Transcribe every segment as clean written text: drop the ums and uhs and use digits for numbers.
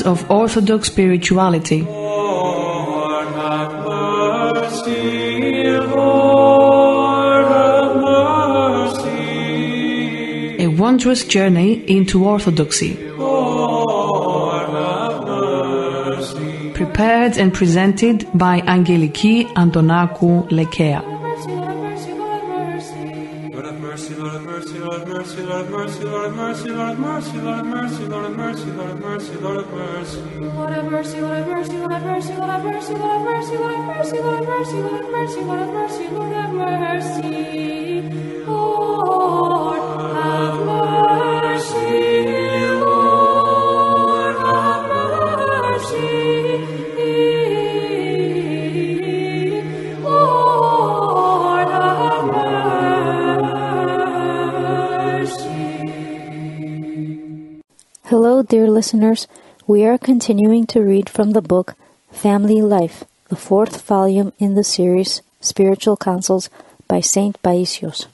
roots of Orthodox spirituality. Lord, have mercy. Lord, have mercy. A wondrous journey into Orthodoxy. Lord, have mercy. Prepared and presented by Angeliki Antonakou, Lekea. Hello, dear listeners. We are continuing to read from the book Family Life, the fourth volume in the series Spiritual Counsels by Saint Paisios.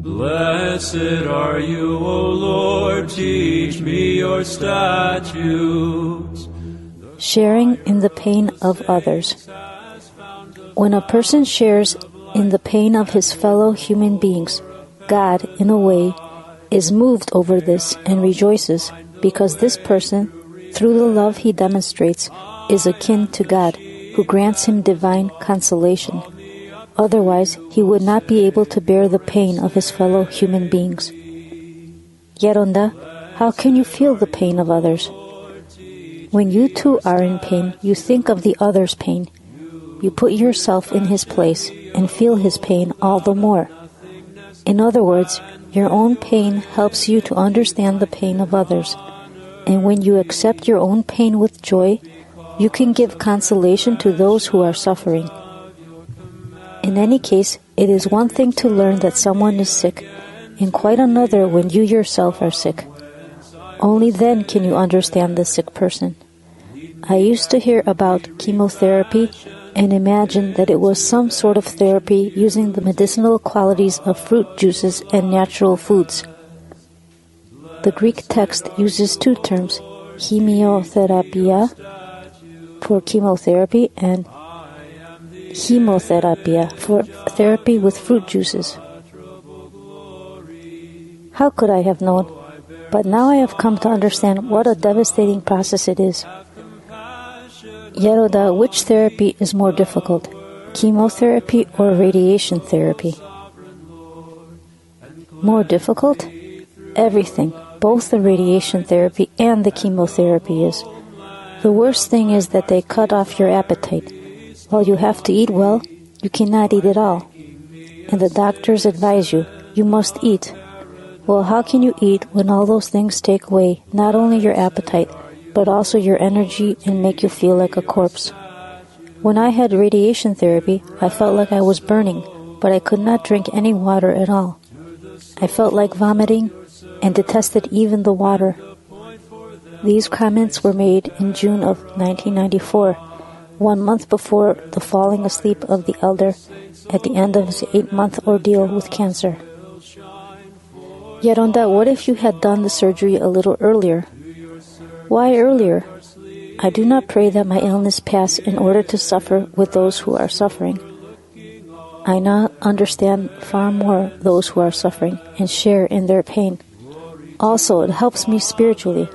Blessed are you, O Lord, teach me your statutes. Sharing in the pain of others. When a person shares in the pain of his fellow human beings, God, in a way, is moved over this and rejoices because this person, through the love he demonstrates, is akin to God, who grants him divine consolation. Otherwise, he would not be able to bear the pain of his fellow human beings. Yeronda, how can you feel the pain of others? When you too are in pain, you think of the other's pain. You put yourself in his place and feel his pain all the more. In other words, your own pain helps you to understand the pain of others. And when you accept your own pain with joy, you can give consolation to those who are suffering. In any case, it is one thing to learn that someone is sick, and quite another when you yourself are sick. Only then can you understand the sick person. I used to hear about chemotherapy and imagine that it was some sort of therapy using the medicinal qualities of fruit juices and natural foods. The Greek text uses two terms, chemiotherapia for chemotherapy and chemotherapia for therapy with fruit juices. How could I have known? But now I have come to understand what a devastating process it is. Yeroda, which therapy is more difficult, chemotherapy or radiation therapy? More difficult? Everything, both the radiation therapy and the chemotherapy is. The worst thing is that they cut off your appetite. While you have to eat well, you cannot eat at all. And the doctors advise you, you must eat. Well, how can you eat when all those things take away not only your appetite, but also your energy and make you feel like a corpse? When I had radiation therapy, I felt like I was burning, but I could not drink any water at all. I felt like vomiting and detested even the water. These comments were made in June of 1994, 1 month before the falling asleep of the elder at the end of his 8-month ordeal with cancer. Yeronda, what if you had done the surgery a little earlier? Why earlier? I do not pray that my illness pass in order to suffer with those who are suffering. I now understand far more those who are suffering and share in their pain. Also, it helps me spiritually.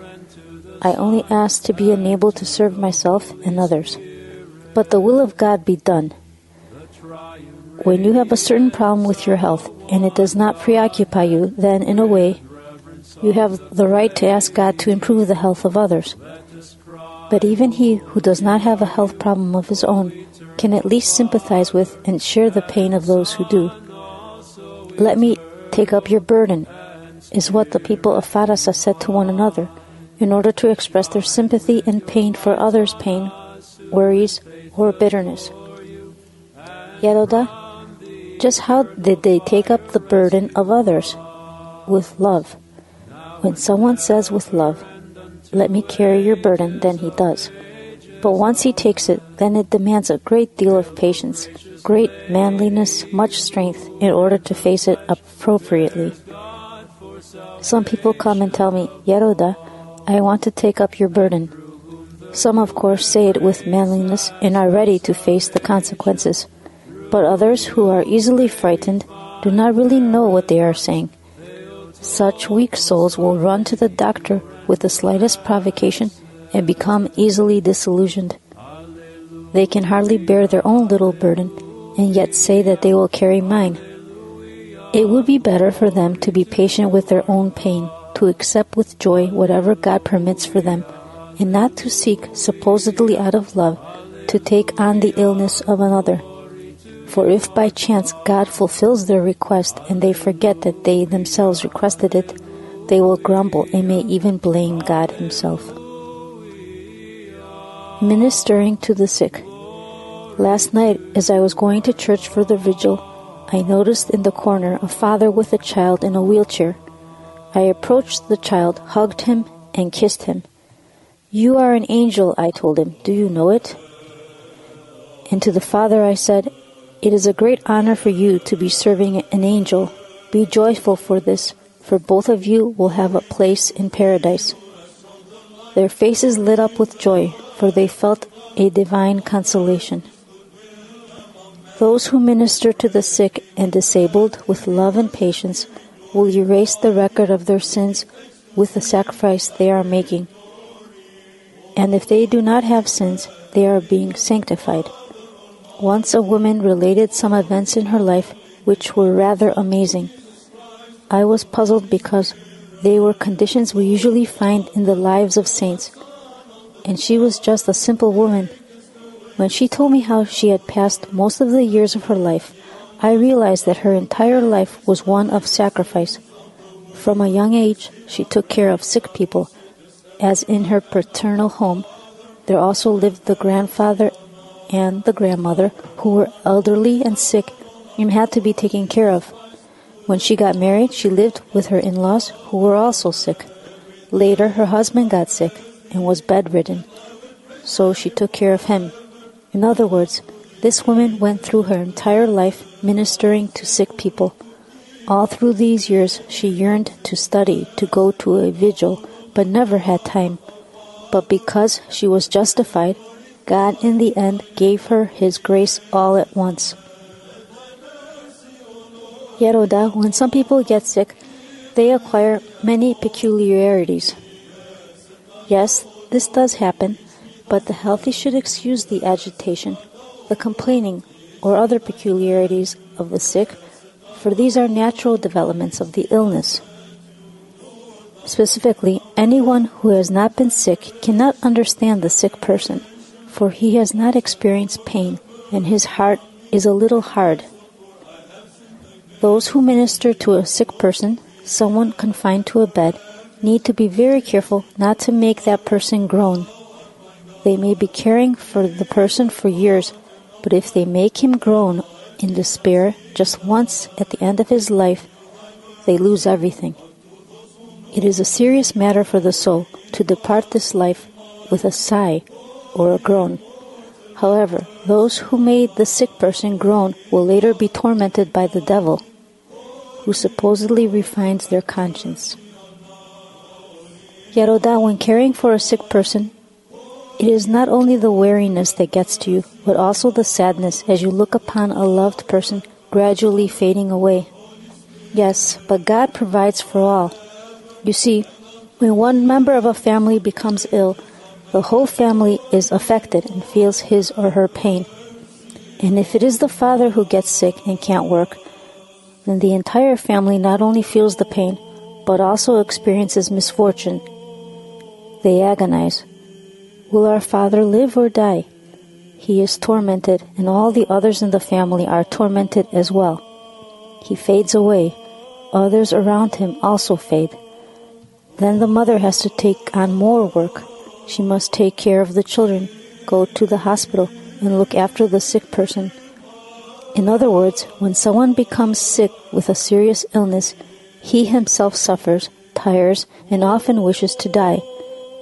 I only ask to be enabled to serve myself and others. But the will of God be done. When you have a certain problem with your health and it does not preoccupy you, then in a way, you have the right to ask God to improve the health of others. But even he who does not have a health problem of his own can at least sympathize with and share the pain of those who do. Let me take up your burden, is what the people of Farasa said to one another, in order to express their sympathy and pain for others' pain, worries, or bitterness. Yeroda, just how did they take up the burden of others? With love. When someone says with love, let me carry your burden, then he does. But once he takes it, then it demands a great deal of patience, great manliness, much strength, in order to face it appropriately. Some people come and tell me, Yeroda, I want to take up your burden. Some, of course, say it with manliness and are ready to face the consequences. But others, who are easily frightened, do not really know what they are saying. Such weak souls will run to the doctor with the slightest provocation and become easily disillusioned. They can hardly bear their own little burden, and yet say that they will carry mine. It would be better for them to be patient with their own pain, to accept with joy whatever God permits for them, and not to seek, supposedly out of love, to take on the illness of another. For if by chance God fulfills their request and they forget that they themselves requested it, they will grumble and may even blame God Himself. Ministering to the sick. Last night, as I was going to church for the vigil, I noticed in the corner a father with a child in a wheelchair. I approached the child, hugged him, and kissed him. "You are an angel," I told him. "Do you know it?" And to the father I said, "It is a great honor for you to be serving an angel. Be joyful for this, for both of you will have a place in paradise." Their faces lit up with joy, for they felt a divine consolation. Those who minister to the sick and disabled with love and patience will erase the record of their sins with the sacrifice they are making. And if they do not have sins, they are being sanctified. Once a woman related some events in her life which were rather amazing. I was puzzled because they were conditions we usually find in the lives of saints, and she was just a simple woman. When she told me how she had passed most of the years of her life, I realized that her entire life was one of sacrifice. From a young age, she took care of sick people, as in her paternal home. There also lived the grandfather and the grandmother, who were elderly and sick and had to be taken care of. When she got married, she lived with her in-laws, who were also sick. Later, her husband got sick and was bedridden, so she took care of him. In other words, this woman went through her entire life ministering to sick people. All through these years, she yearned to study, to go to a vigil, but never had time. But because she was justified, God in the end gave her His grace all at once. Yeroda, when some people get sick, they acquire many peculiarities. Yes, this does happen, but the healthy should excuse the agitation, the complaining, or other peculiarities of the sick, for these are natural developments of the illness. Specifically, anyone who has not been sick cannot understand the sick person, for he has not experienced pain, and his heart is a little hard. Those who minister to a sick person, someone confined to a bed, need to be very careful not to make that person groan. They may be caring for the person for years, but if they make him groan in despair just once at the end of his life, they lose everything. It is a serious matter for the soul to depart this life with a sigh or a groan. However, those who made the sick person groan will later be tormented by the devil, who supposedly refines their conscience. Yeroda, when caring for a sick person, it is not only the weariness that gets to you, but also the sadness as you look upon a loved person gradually fading away. Yes, but God provides for all. You see, when one member of a family becomes ill, the whole family is affected and feels his or her pain. And if it is the father who gets sick and can't work, then the entire family not only feels the pain, but also experiences misfortune. They agonize. Will our father live or die? He is tormented, and all the others in the family are tormented as well. He fades away. Others around him also fade. Then the mother has to take on more work. She must take care of the children, go to the hospital, and look after the sick person. In other words, when someone becomes sick with a serious illness, he himself suffers, tires, and often wishes to die.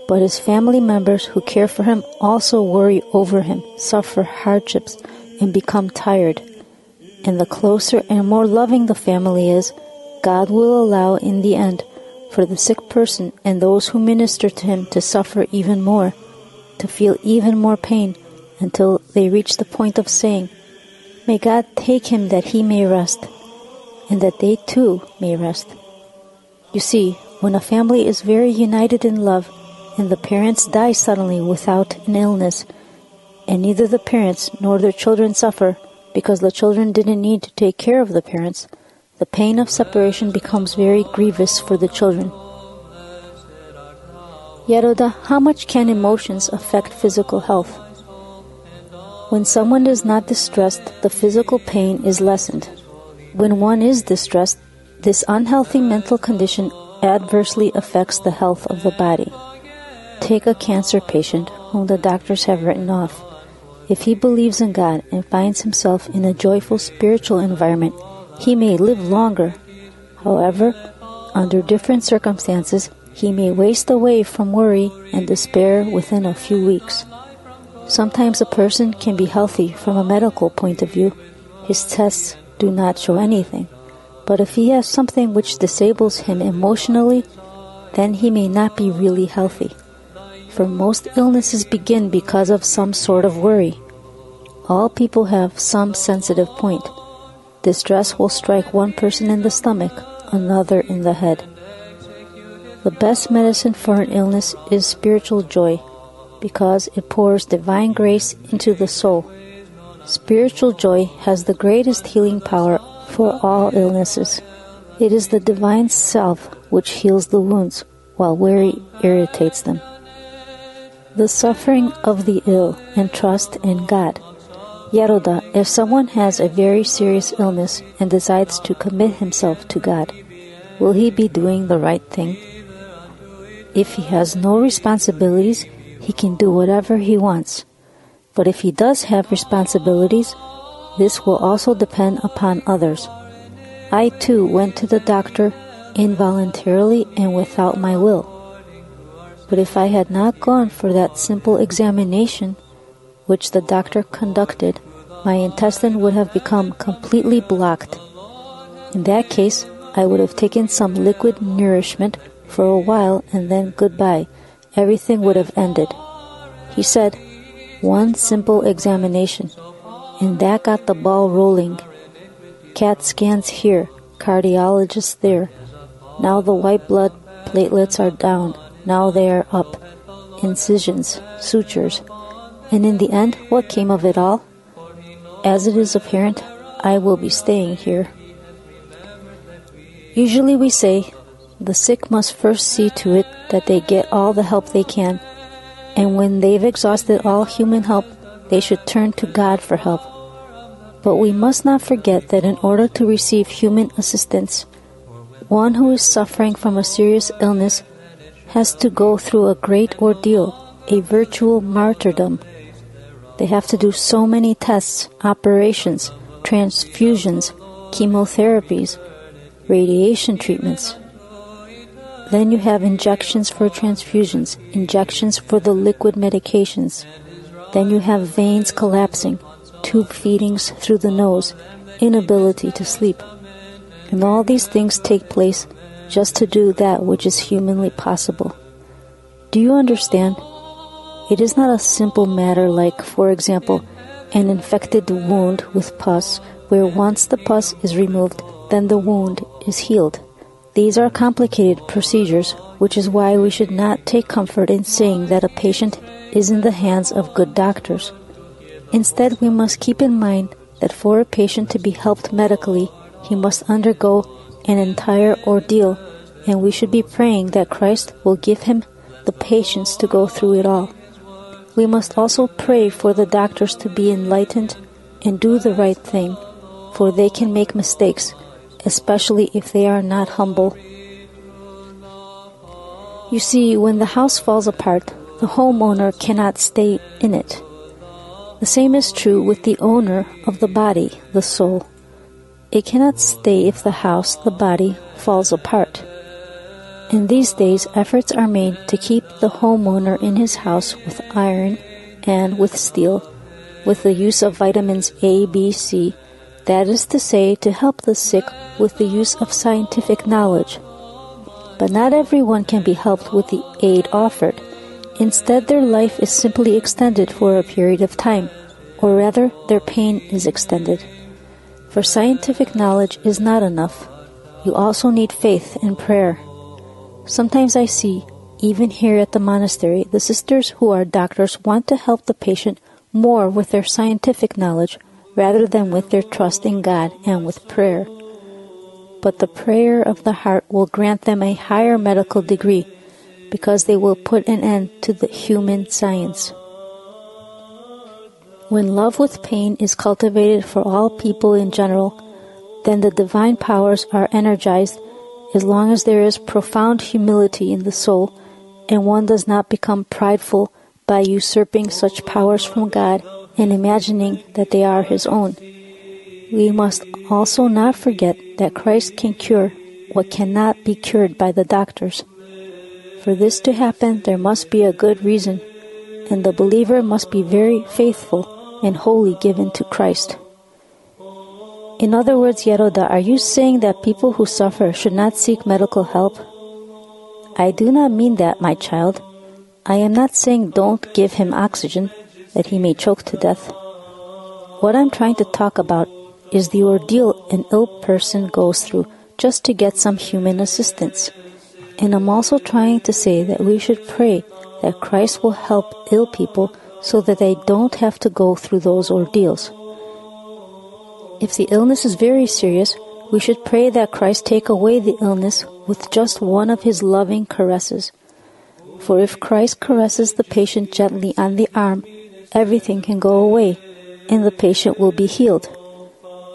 But his family members who care for him also worry over him, suffer hardships, and become tired. And the closer and more loving the family is, God will allow in the end for the sick person and those who minister to him to suffer even more, to feel even more pain, until they reach the point of saying, "May God take him that he may rest," and that they too may rest. You see, when a family is very united in love, and the parents die suddenly without an illness, and neither the parents nor their children suffer because the children didn't need to take care of the parents, the pain of separation becomes very grievous for the children. Yeroda, how much can emotions affect physical health? When someone is not distressed, the physical pain is lessened. When one is distressed, this unhealthy mental condition adversely affects the health of the body. Take a cancer patient whom the doctors have written off. If he believes in God and finds himself in a joyful spiritual environment, he may live longer. However, under different circumstances, he may waste away from worry and despair within a few weeks. Sometimes a person can be healthy from a medical point of view. His tests do not show anything. But if he has something which disables him emotionally, then he may not be really healthy. For most illnesses begin because of some sort of worry. All people have some sensitive point. Distress will strike one person in the stomach, another in the head. The best medicine for an illness is spiritual joy, because it pours divine grace into the soul. Spiritual joy has the greatest healing power for all illnesses. It is the divine self which heals the wounds, while worry irritates them. The suffering of the ill and trust in God. Yeroda, if someone has a very serious illness and decides to commit himself to God, will he be doing the right thing? If he has no responsibilities, he can do whatever he wants. But if he does have responsibilities, this will also depend upon others. I too went to the doctor involuntarily and without my will. But if I had not gone for that simple examination, which the doctor conducted, my intestine would have become completely blocked. In that case, I would have taken some liquid nourishment for a while and then goodbye. Everything would have ended. He said, one simple examination, and that got the ball rolling. CAT scans here, cardiologist there. Now the white blood platelets are down. Now they are up. Incisions, sutures. And in the end, what came of it all? As it is apparent, I will be staying here. Usually we say, the sick must first see to it that they get all the help they can, and when they've exhausted all human help, they should turn to God for help. But we must not forget that in order to receive human assistance, one who is suffering from a serious illness has to go through a great ordeal, a virtual martyrdom. They have to do so many tests, operations, transfusions, chemotherapies, radiation treatments. Then you have injections for transfusions, injections for the liquid medications. Then you have veins collapsing, tube feedings through the nose, inability to sleep. And all these things take place just to do that which is humanly possible. Do you understand? It is not a simple matter like, for example, an infected wound with pus, where once the pus is removed, then the wound is healed. These are complicated procedures, which is why we should not take comfort in saying that a patient is in the hands of good doctors. Instead, we must keep in mind that for a patient to be helped medically, he must undergo an entire ordeal, and we should be praying that Christ will give him the patience to go through it all. We must also pray for the doctors to be enlightened and do the right thing, for they can make mistakes, especially if they are not humble. You see, when the house falls apart, the homeowner cannot stay in it. The same is true with the owner of the body, the soul. It cannot stay if the house, the body, falls apart. In these days, efforts are made to keep the homeowner in his house with iron and with steel, with the use of vitamins A, B, C, that is to say, to help the sick with the use of scientific knowledge. But not everyone can be helped with the aid offered. Instead, their life is simply extended for a period of time, or rather, their pain is extended. For scientific knowledge is not enough. You also need faith and prayer. Sometimes I see, even here at the monastery, the sisters who are doctors want to help the patient more with their scientific knowledge rather than with their trust in God and with prayer. But the prayer of the heart will grant them a higher medical degree because they will put an end to the human science. When love with pain is cultivated for all people in general, then the divine powers are energized as long as there is profound humility in the soul and one does not become prideful by usurping such powers from God and imagining that they are His own. We must also not forget that Christ can cure what cannot be cured by the doctors. For this to happen, there must be a good reason, and the believer must be very faithful and wholly given to Christ. In other words, Yaroda, are you saying that people who suffer should not seek medical help? I do not mean that, my child. I am not saying don't give him oxygen, that he may choke to death. What I'm trying to talk about is the ordeal an ill person goes through just to get some human assistance. And I'm also trying to say that we should pray that Christ will help ill people so that they don't have to go through those ordeals. If the illness is very serious, we should pray that Christ take away the illness with just one of His loving caresses. For if Christ caresses the patient gently on the arm, everything can go away, and the patient will be healed.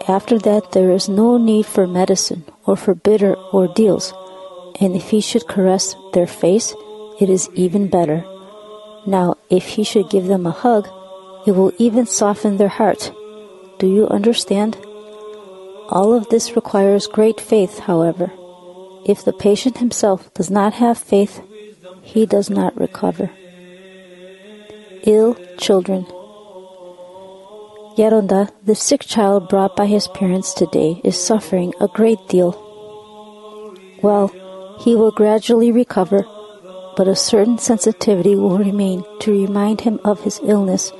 After that, there is no need for medicine or for bitter ordeals, and if He should caress their face, it is even better. Now, if He should give them a hug, it will even soften their heart. Do you understand? All of this requires great faith, however. If the patient himself does not have faith, he does not recover. Ill children. Yaronda, the sick child brought by his parents today, is suffering a great deal. Well, he will gradually recover, but a certain sensitivity will remain to remind him of his illness,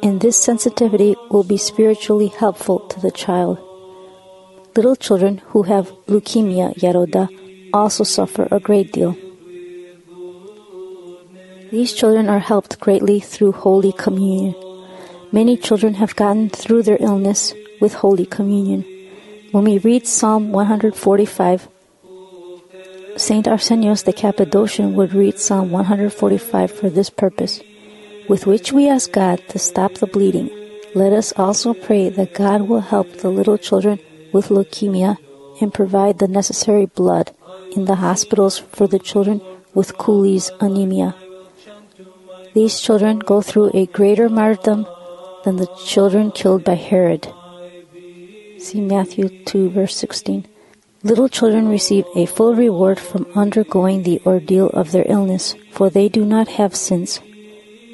and this sensitivity will be spiritually helpful to the child. Little children who have leukemia, Yaroda, also suffer a great deal. These children are helped greatly through Holy Communion. Many children have gotten through their illness with Holy Communion. When we read Psalm 145, Saint Arsenios the Cappadocian would read Psalm 145 for this purpose, with which we ask God to stop the bleeding. Let us also pray that God will help the little children with leukemia and provide the necessary blood in the hospitals for the children with Cooley's anemia. These children go through a greater martyrdom than the children killed by Herod. See Matthew 2, verse 16. Little children receive a full reward from undergoing the ordeal of their illness, for they do not have sins.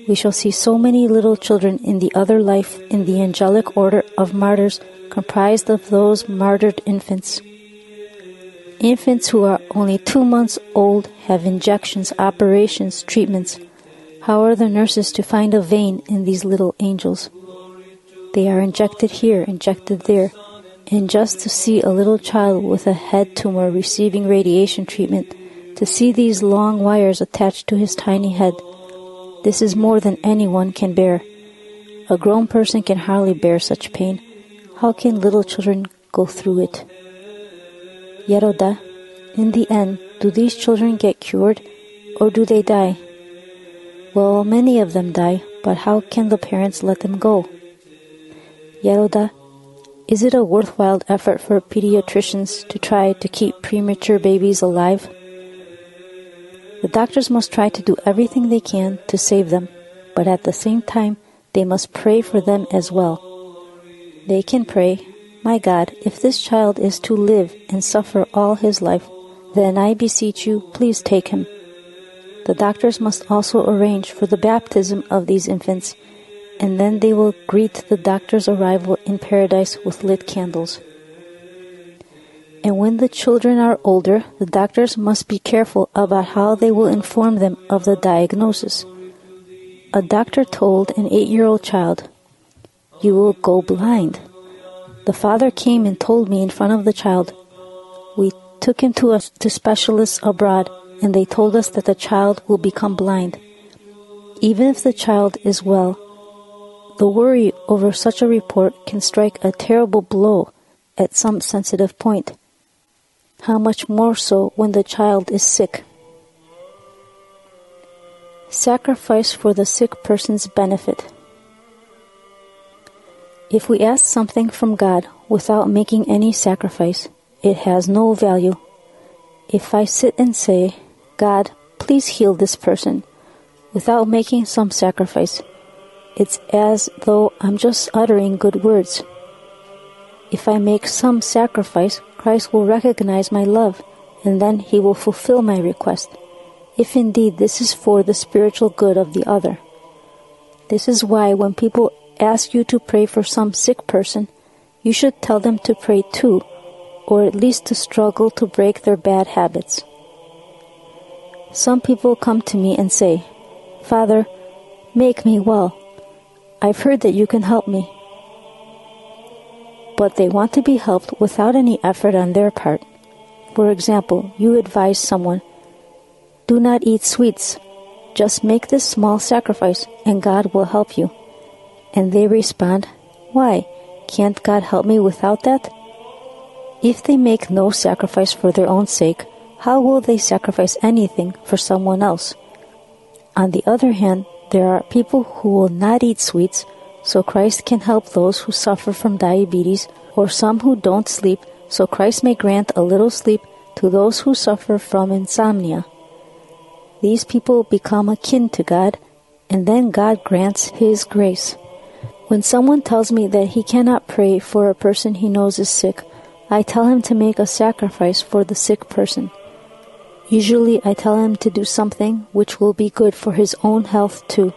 We shall see so many little children in the other life in the angelic order of martyrs comprised of those martyred infants. Infants who are only 2 months old have injections, operations, treatments. How are the nurses to find a vein in these little angels? They are injected here, injected there, and just to see a little child with a head tumor receiving radiation treatment, to see these long wires attached to his tiny head, this is more than anyone can bear. A grown person can hardly bear such pain. How can little children go through it? Yaroda, in the end, do these children get cured, or do they die? Well, many of them die, but how can the parents let them go? Yaroda, is it a worthwhile effort for pediatricians to try to keep premature babies alive? The doctors must try to do everything they can to save them, but at the same time, they must pray for them as well. They can pray, "My God, if this child is to live and suffer all his life, then I beseech you, please take him." The doctors must also arrange for the baptism of these infants, and then they will greet the doctor's arrival in paradise with lit candles. And when the children are older, the doctors must be careful about how they will inform them of the diagnosis. A doctor told an 8-year-old child, "You will go blind." The father came and told me in front of the child. We took him to specialists abroad, and they told us that the child will become blind. Even if the child is well, the worry over such a report can strike a terrible blow at some sensitive point. How much more so when the child is sick? Sacrifice for the sick person's benefit. If we ask something from God without making any sacrifice, it has no value. If I sit and say, "God, please heal this person," without making some sacrifice, it's as though I'm just uttering good words. If I make some sacrifice, Christ will recognize my love, and then He will fulfill my request, if indeed this is for the spiritual good of the other. This is why when people ask you to pray for some sick person, you should tell them to pray too, or at least to struggle to break their bad habits. Some people come to me and say, "Father, make me well. I've heard that you can help me." But they want to be helped without any effort on their part. For example, you advise someone, "Do not eat sweets. Just make this small sacrifice and God will help you." And they respond, "Why? Can't God help me without that?" If they make no sacrifice for their own sake, how will they sacrifice anything for someone else? On the other hand, there are people who will not eat sweets, so Christ can help those who suffer from diabetes, or some who don't sleep, so Christ may grant a little sleep to those who suffer from insomnia. These people become akin to God, and then God grants His grace. When someone tells me that he cannot pray for a person he knows is sick, I tell him to make a sacrifice for the sick person. Usually I tell him to do something which will be good for his own health too.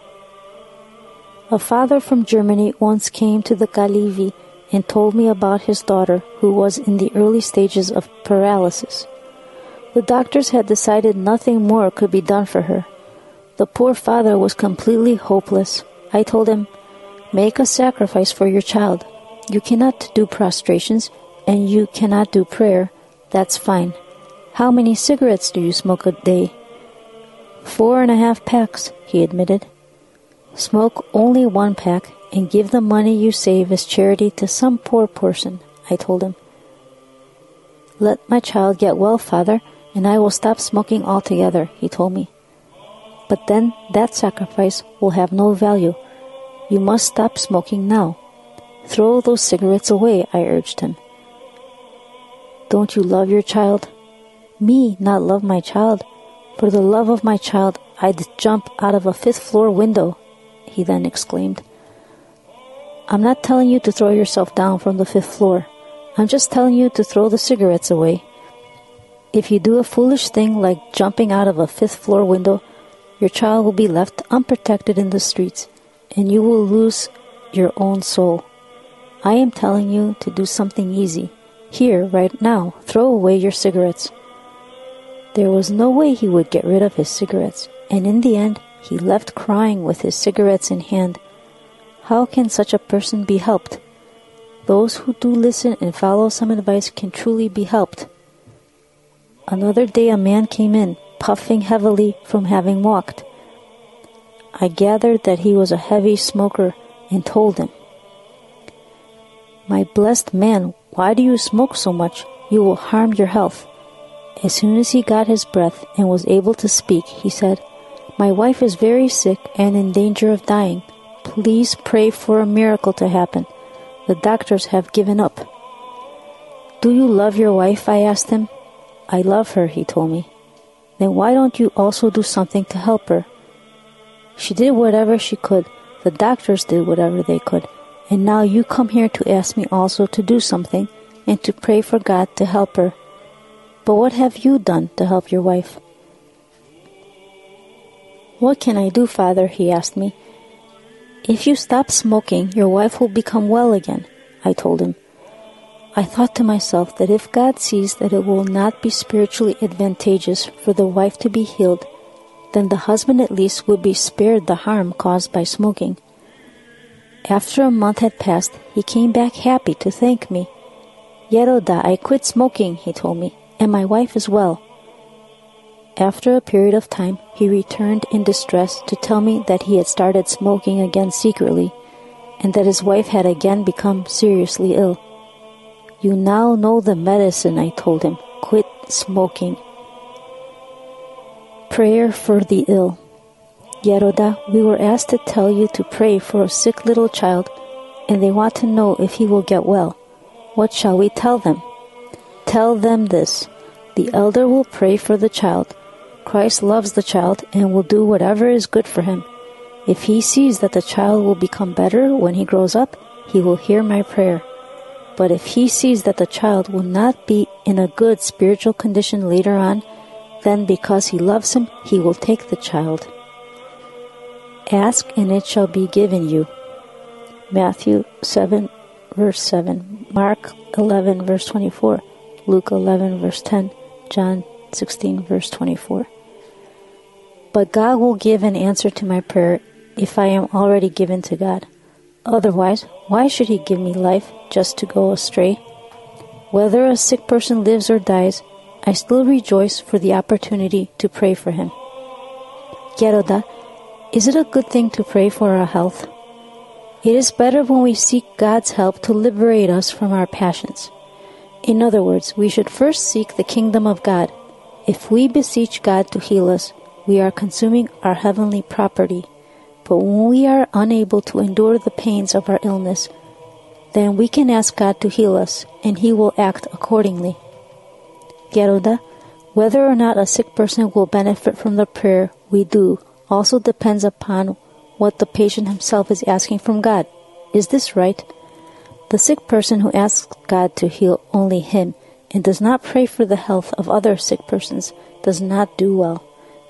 A father from Germany once came to the Galivi and told me about his daughter who was in the early stages of paralysis. The doctors had decided nothing more could be done for her. The poor father was completely hopeless. I told him, "Make a sacrifice for your child. You cannot do prostrations, and you cannot do prayer. That's fine. How many cigarettes do you smoke a day?" 4.5 packs, he admitted. "Smoke only 1 pack and give the money you save as charity to some poor person," I told him. "Let my child get well, Father, and I will stop smoking altogether," he told me. "But then that sacrifice will have no value. You must stop smoking now. Throw those cigarettes away," I urged him. "Don't you love your child?" "Me not love my child? For the love of my child, I'd jump out of a 5th-floor window," he then exclaimed. "I'm not telling you to throw yourself down from the 5th floor. I'm just telling you to throw the cigarettes away. If you do a foolish thing like jumping out of a 5th-floor window, your child will be left unprotected in the streets, and you will lose your own soul. I am telling you to do something easy. Here, right now, throw away your cigarettes." There was no way he would get rid of his cigarettes, and in the end, he left crying with his cigarettes in hand. How can such a person be helped? Those who do listen and follow some advice can truly be helped. Another day a man came in, puffing heavily from having walked. I gathered that he was a heavy smoker and told him, "My blessed man, why do you smoke so much? You will harm your health." As soon as he got his breath and was able to speak, he said, "My wife is very sick and in danger of dying. Please pray for a miracle to happen. The doctors have given up." "Do you love your wife?" I asked him. "I love her," he told me. "Then why don't you also do something to help her?" "She did whatever she could. The doctors did whatever they could. And now you come here to ask me also to do something and to pray for God to help her. But what have you done to help your wife?" "What can I do, Father?" he asked me. "If you stop smoking, your wife will become well again," I told him. I thought to myself that if God sees that it will not be spiritually advantageous for the wife to be healed, then the husband at least would be spared the harm caused by smoking. After a month had passed, he came back happy to thank me. "Yeroda, I quit smoking," he told me, "and my wife is well." After a period of time, he returned in distress to tell me that he had started smoking again secretly, and that his wife had again become seriously ill. "You now know the medicine," I told him. "Quit smoking." Prayer for the ill. Yeroda, we were asked to tell you to pray for a sick little child, and they want to know if he will get well. What shall we tell them? Tell them this: the elder will pray for the child. Christ loves the child and will do whatever is good for him. If he sees that the child will become better when he grows up, he will hear my prayer. But if he sees that the child will not be in a good spiritual condition later on, then because he loves him, he will take the child. Ask and it shall be given you. Matthew 7, verse 7, Mark 11, verse 24, Luke 11, verse 10, John 16, verse 24. But God will give an answer to my prayer if I am already given to God. Otherwise, why should he give me life just to go astray? Whether a sick person lives or dies, I still rejoice for the opportunity to pray for him. Yeroda, is it a good thing to pray for our health? It is better when we seek God's help to liberate us from our passions. In other words, we should first seek the kingdom of God. If we beseech God to heal us, we are consuming our heavenly property. But when we are unable to endure the pains of our illness, then we can ask God to heal us, and he will act accordingly. Yeroda, whether or not a sick person will benefit from the prayer we do also depends upon what the patient himself is asking from God. Is this right? The sick person who asks God to heal only him and does not pray for the health of other sick persons does not do well.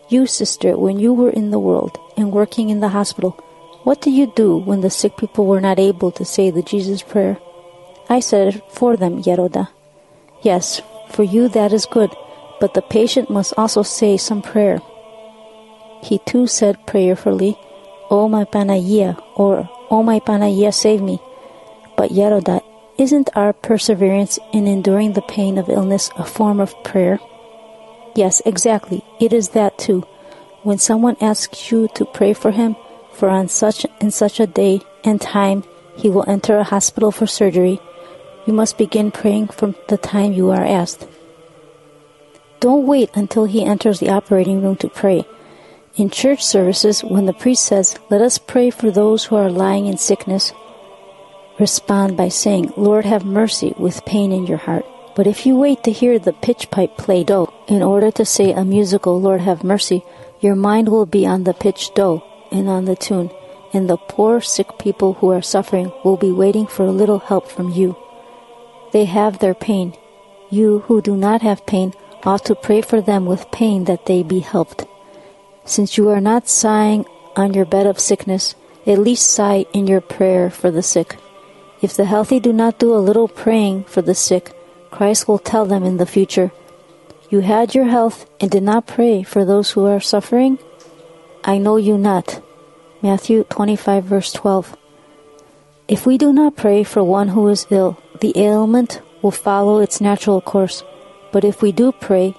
You, sister, when you were in the world and working in the hospital, what did you do when the sick people were not able to say the Jesus prayer? I said it for them, Yeroda. Yes, for you that is good, but the patient must also say some prayer. He too said prayerfully, "O my Panagia," or "O my Panagia, save me." But Yeroda, isn't our perseverance in enduring the pain of illness a form of prayer? Yes, exactly. It is that too. When someone asks you to pray for him, for on such and such a day and time he will enter a hospital for surgery, you must begin praying from the time you are asked. Don't wait until he enters the operating room to pray. In church services, when the priest says, "Let us pray for those who are lying in sickness," respond by saying, "Lord, have mercy," with pain in your heart. But if you wait to hear the pitch pipe play do in order to say a musical "Lord, have mercy," your mind will be on the pitch do and on the tune, and the poor sick people who are suffering will be waiting for a little help from you. They have their pain. You, who do not have pain, ought to pray for them with pain that they be helped. Since you are not sighing on your bed of sickness, at least sigh in your prayer for the sick. If the healthy do not do a little praying for the sick, Christ will tell them in the future, "You had your health and did not pray for those who are suffering? I know you not." Matthew 25, verse 12. If we do not pray for one who is ill, the ailment will follow its natural course. But if we do pray,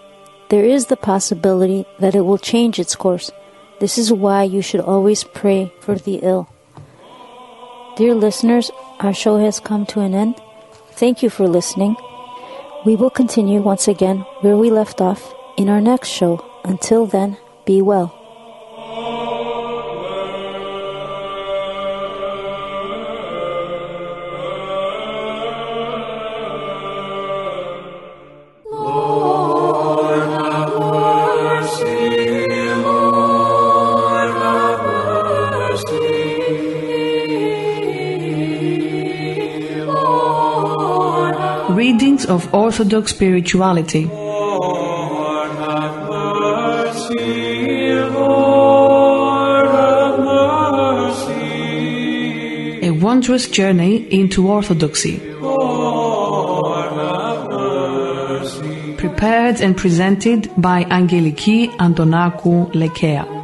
there is the possibility that it will change its course. This is why you should always pray for the ill. Dear listeners, our show has come to an end. Thank you for listening. We will continue once again where we left off in our next show. Until then, be well. Readings of Orthodox Spirituality. Lord, have mercy, Lord, have mercy. A wondrous journey into Orthodoxy. Lord, prepared and presented by Angeliki Antonakou, Lekea.